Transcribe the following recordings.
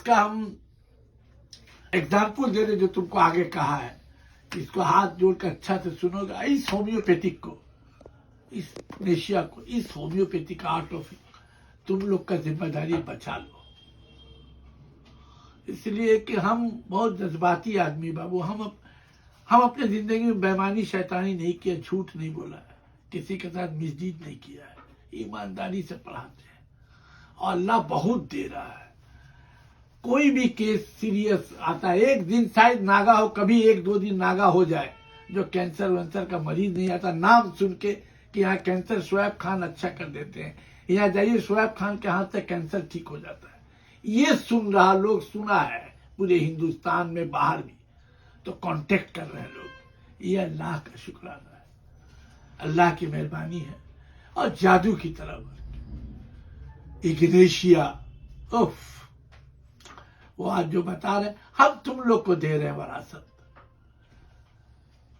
इसका हम एग्जाम्पल दे रहे जो तुमको आगे कहा है, इसको हाथ जोड़कर अच्छा से सुनोगा। इस होम्योपैथिक को, इस नेशिया को, इस होम्योपैथिक आर्ट ऑफ तुम लोग का जिम्मेदारी बचा लो। इसलिए कि हम बहुत जज्बाती आदमी बाबू, हम अपने जिंदगी में बेईमानी शैतानी नहीं किया, झूठ नहीं बोला है, किसी के साथ मिसडीड नहीं किया है, ईमानदारी से पढ़ाते हैं और अल्लाह बहुत दे रहा है। कोई भी केस सीरियस आता है, एक दिन शायद नागा हो, कभी एक दो दिन नागा हो जाए, जो कैंसर वैंसर का मरीज नहीं आता, नाम सुन के कि यहाँ कैंसर शोएब खान अच्छा कर देते हैं, यहाँ जाइए शोएब खान के हाथ से कैंसर ठीक हो जाता है, ये सुन रहा लोग, सुना है पूरे हिंदुस्तान में, बाहर भी, तो कांटेक्ट कर रहे हैं लोग। ये अल्लाह का शुक्राना है, अल्लाह की मेहरबानी है। और जादू की तरफ इग्नेशिया, उफ, वो आज जो बता रहे, हम तुम लोग को दे रहे हैं विरासत।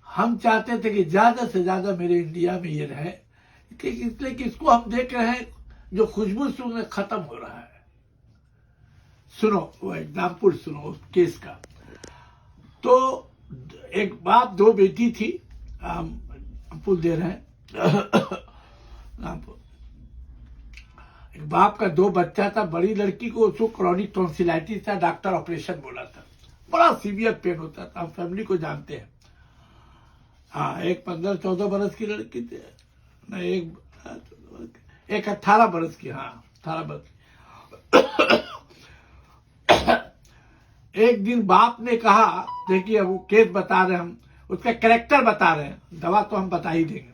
हम चाहते थे कि ज्यादा से ज्यादा मेरे इंडिया में ये रहे, इसलिए कि इसको हम देख रहे हैं जो खुशबू सुनने खत्म हो रहा है। सुनो वो एग्जाम्पल, सुनो उस केस का। तो एक बाप दो बेटी थी, एग्जाम्पल दे रहे हैं। एक बाप का दो बच्चा था, बड़ी लड़की को उसको क्रॉनिक टॉन्सिलाइटिस था, डॉक्टर ऑपरेशन बोला था, बड़ा सीवियर पेन होता था, हम फैमिली को जानते हैं। हाँ, एक 15-14 बरस की लड़की थी, नहीं एक 18 बरस की, हाँ 18 बरस की। एक दिन बाप ने कहा, देखिए वो केस बता रहे हैं हम, उसका कैरेक्टर बता रहे हैं, दवा तो हम बता ही देंगे,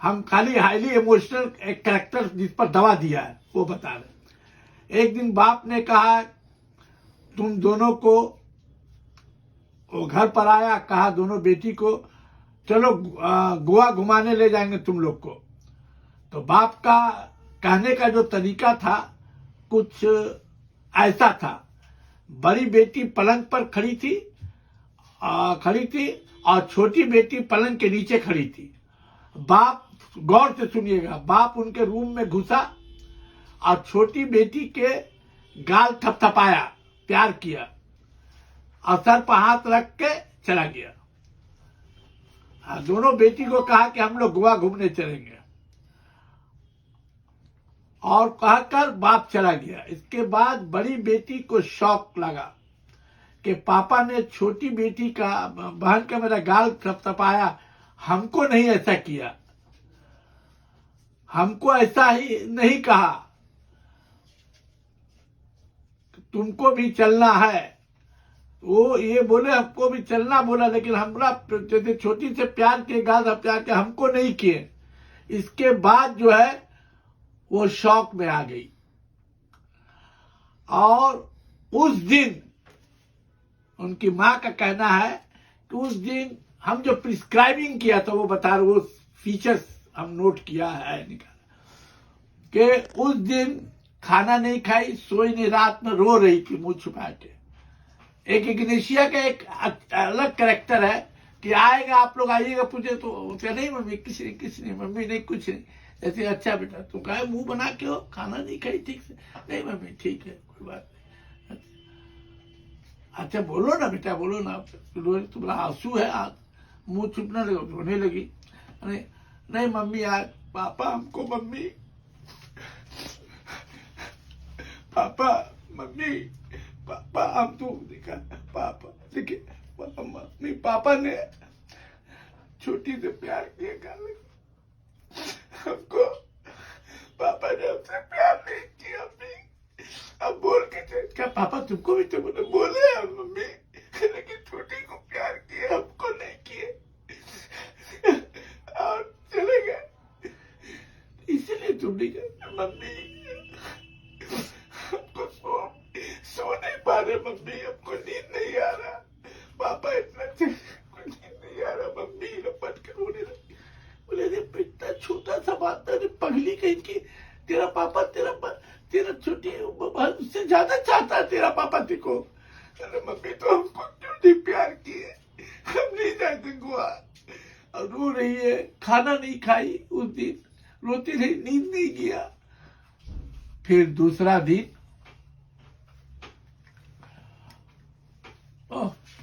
हम खाली हाईली इमोशनल एक कैरेक्टर जिस पर दवा दिया है वो बता रहे। एक दिन बाप ने कहा तुम दोनों को, वो घर पर आया, कहा दोनों बेटी को चलो गोवा घुमाने ले जाएंगे तुम लोग को। तो बाप का कहने का जो तरीका था कुछ ऐसा था, बड़ी बेटी पलंग पर खड़ी थी और छोटी बेटी पलंग के नीचे खड़ी थी। बाप, गौर से सुनिएगा, बाप उनके रूम में घुसा और छोटी बेटी के गाल थपथपाया, प्यार किया और सर पर हाथ रख के चला गया। दोनों बेटी को कहा कि हम लोग गोवा घूमने चलेंगे और कहकर बाप चला गया। इसके बाद बड़ी बेटी को शौक लगा कि पापा ने छोटी बेटी का, बहन का मेरा गाल थपथपाया, हमको नहीं ऐसा किया, हमको ऐसा ही नहीं कहा, तुमको भी चलना है। वो ये बोले हमको भी चलना बोला, लेकिन हमरा जैसे छोटी से प्यार के, गाल प्यार के हमको नहीं किए। इसके बाद जो है वो शौक में आ गई और उस दिन उनकी मां का कहना है कि उस दिन हम जो प्रिस्क्राइबिंग किया था वो बता रहे, वो फीचर्स हम नोट किया है, निकाला कि उस दिन खाना नहीं खाई, सोई नहीं, रात में रो रही थी मुंह छुपा के। एक इग्नेशिया का एक अलग कैरेक्टर है कि आएगा, आप लोग आइएगा, पूछे तो नहीं मम्मी किसी नहीं, मम्मी नहीं, कुछ नहीं। जैसे अच्छा बेटा तुम कहे मुंह बना के हो, खाना नहीं खाई ठीक से, नहीं मम्मी ठीक है कोई बात नहीं, अच्छा बोलो ना बेटा, बोलो ना, तुम्हारा आंसू है, मुंह छुपने लगे, रोने लगी। नहीं मम्मी यार, पापा हमको, मम्मी पापा, मम्मी पापा, हम तो देखा पापा, देखिए मम्मी पापा ने छोटी से प्यार किया, हमको पापा ने हमसे प्यार नहीं किया। अब बोल के क्या पापा तुमको भी तो बोले हैं मम्मी, लेकिन छोटी को प्यार किए, हमको नहीं किए और चले गए, इसलिए तुम नहीं गए। मम्मी हमको सो नहीं पा रहे, मम्मी हमको नींद नहीं आ रहा, पापा इतना नींद नहीं आ रहा, मम्मी लपट कर रोने लगी। बोले इतना छोटा सा बात था, पगली कहीं की, तेरा पापा तेरा छोटी उससे ज्यादा चाहता है तेरा पापा तेको। अरे मम्मी तो हमको क्यों नहीं प्यार किए, हम नहीं जाते गोवा। और रो रही है, खाना नहीं खाई उस दिन, रोती रही, नींद नहीं किया। फिर दूसरा दिन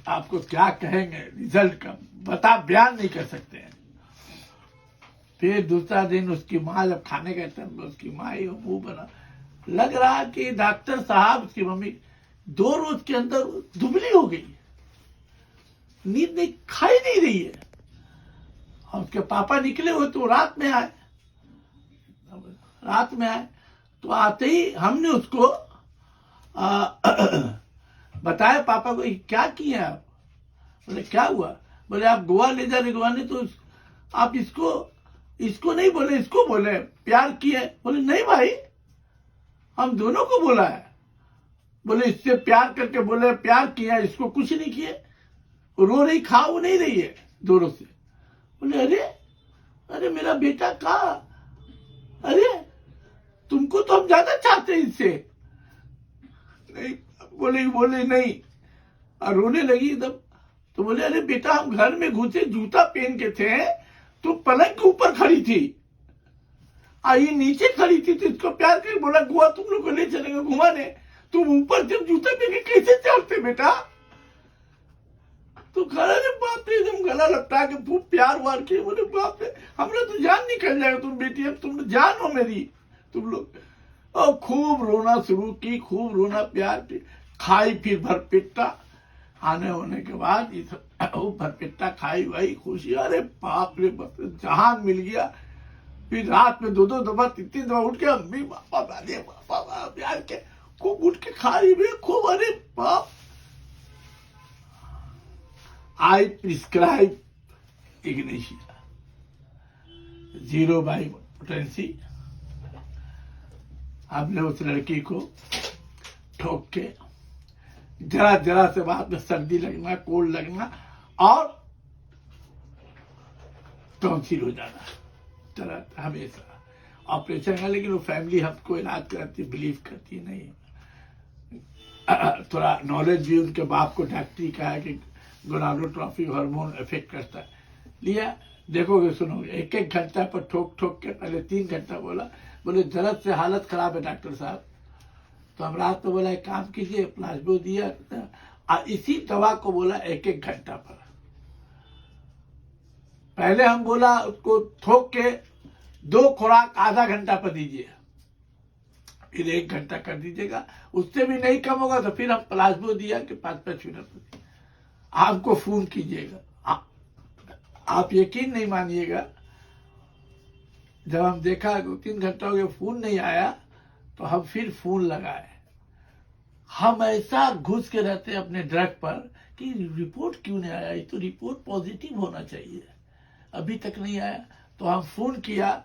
आपको क्या कहेंगे रिजल्ट का, बता बयान नहीं कर सकते हैं। फिर दूसरा दिन उसकी माँ जब खाने का टाइम, उसकी माँ ही मुंह बना, लग रहा कि डॉक्टर साहब, उसकी मम्मी 2 रोज के अंदर दुबली हो गई, नींद नहीं, खाई नहीं रही है। और उसके पापा निकले हुए तो रात में आए, तो आते ही हमने उसको बताया पापा को, क्या किए आप? बोले क्या हुआ? बोले आप गोवा ले जा रहे, गोवा नहीं तो आप इसको नहीं बोले, इसको बोले प्यार किए। बोले नहीं भाई, हम दोनों को बोला है। बोले इससे प्यार करके बोले प्यार किया, इसको कुछ नहीं किए, रो रही, खा वो नहीं रही है दोनों से। बोले अरे मेरा बेटा कहा, अरे तुमको तो हम ज्यादा चाहते हैं इससे। नहीं बोले नहीं, और रोने लगी एकदम। तो बोले अरे बेटा, हम घर में घुसे, जूता पहन के थे, तो पलंग के ऊपर खड़ी थी, ये नीचे खड़ी थी, तो इसको प्यार करके बोला गोवा तुम लोग को ले चलेंगे घुमाने, तुम ऊपर जब जूता पहन के कैसे चढ़ते बेटा? तो खड़ा, अरे बाप रे, एकदम गला लपटा के खूब प्यार वार किए। बोले बाप रे, हमरा तो जान निकल जाएगा, तुम बेटी, अब तुम जान हो मेरी, तुम लोग। और खूब रोना शुरू की, खूब रोना, प्यार की, खाई फिर भरपेटा। आने होने के बाद ये सब भरपेटा खाई वाई, खुशी, अरे बाप रे बाप, जहान मिल गया। फिर रात में 2-2 दफा 3-3 दफा उठ के अम्मी पापा दादी पापा प्यार के खूब उठ के खा रही है खूब। अरे बाप, आई प्रिस्क्राइब इग्नेशिया 0 बाई पोटेंसी। हमने उस लड़की को ठोक के, जरा से बाद में सर्दी लगना, कोल्ड लगना और टॉन्सिल हो जाना, तरह हमेशा ऑपरेशन है। लेकिन वो फैमिली हमको इलाज कराती, बिलीव करती नहीं। थोड़ा नॉलेज भी उनके बाप को डॉक्टरी का है कि गोनाडोट्रोफिक हार्मोन इफेक्ट करता है। लिया, देखोगे सुनोगे, 1-1 घंटा पर ठोक के, पहले 3 घंटा बोला। बोले दर्द से हालत खराब है डॉक्टर साहब। तो हम रात में बोला एक काम कीजिए, प्लाज्मो दिया, और इसी दवा को बोला 1-1 घंटा पर। पहले हम बोला उसको ठोक के 2 खुराक आधा घंटा पर दीजिए, फिर 1 घंटा कर दीजिएगा। उससे भी नहीं कम होगा तो फिर हम प्लाज्मो दिया कि 5-5 मिनट आपको फोन कीजिएगा। आप यकीन नहीं मानिएगा, जब हम देखा 2-3 घंटा हो गया फोन नहीं आया, तो हम फिर फोन लगाए। हम ऐसा घुस के रहते अपने ड्रग पर कि रिपोर्ट क्यों नहीं आया, ये तो रिपोर्ट पॉजिटिव होना चाहिए, अभी तक नहीं आया। तो हम फोन किया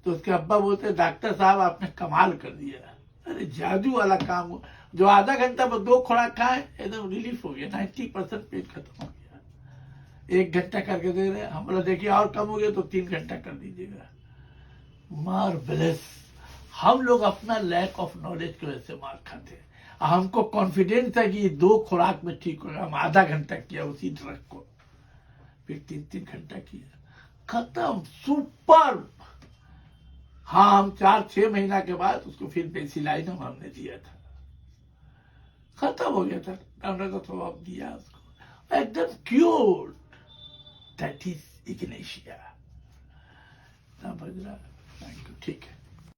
तो उसके अब्बा बोलते डॉक्टर साहब आपने कमाल कर दिया, अरे जादू वाला काम हो। जो आधा घंटा पर 2 खुराक खाए, एकदम रिलीफ हो गया, 90% पेट खत्म हो गया। 1 घंटा करके दे रहे, हम बोला देखिए और कम हो गया तो 3 घंटा कर दीजिएगा। मार्वेलस। हम लोग अपना लैक ऑफ नॉलेज की वजह से मार खाते हैं। हमको कॉन्फिडेंस है कि 2 खुराक में ठीक होगा, हम आधा घंटा किया उसी ड्रग को, फिर 3-3 घंटा किया, खत्म, सुपर। हाँ, हम 4-6 महीना के बाद उसको फिर बेसिलाइनम हमने दिया था, खत्म हो गया था, डॉक्टर को थोड़ा दिया उसको, एकदम cure. That is Ignatia. Thank you, ठीक है।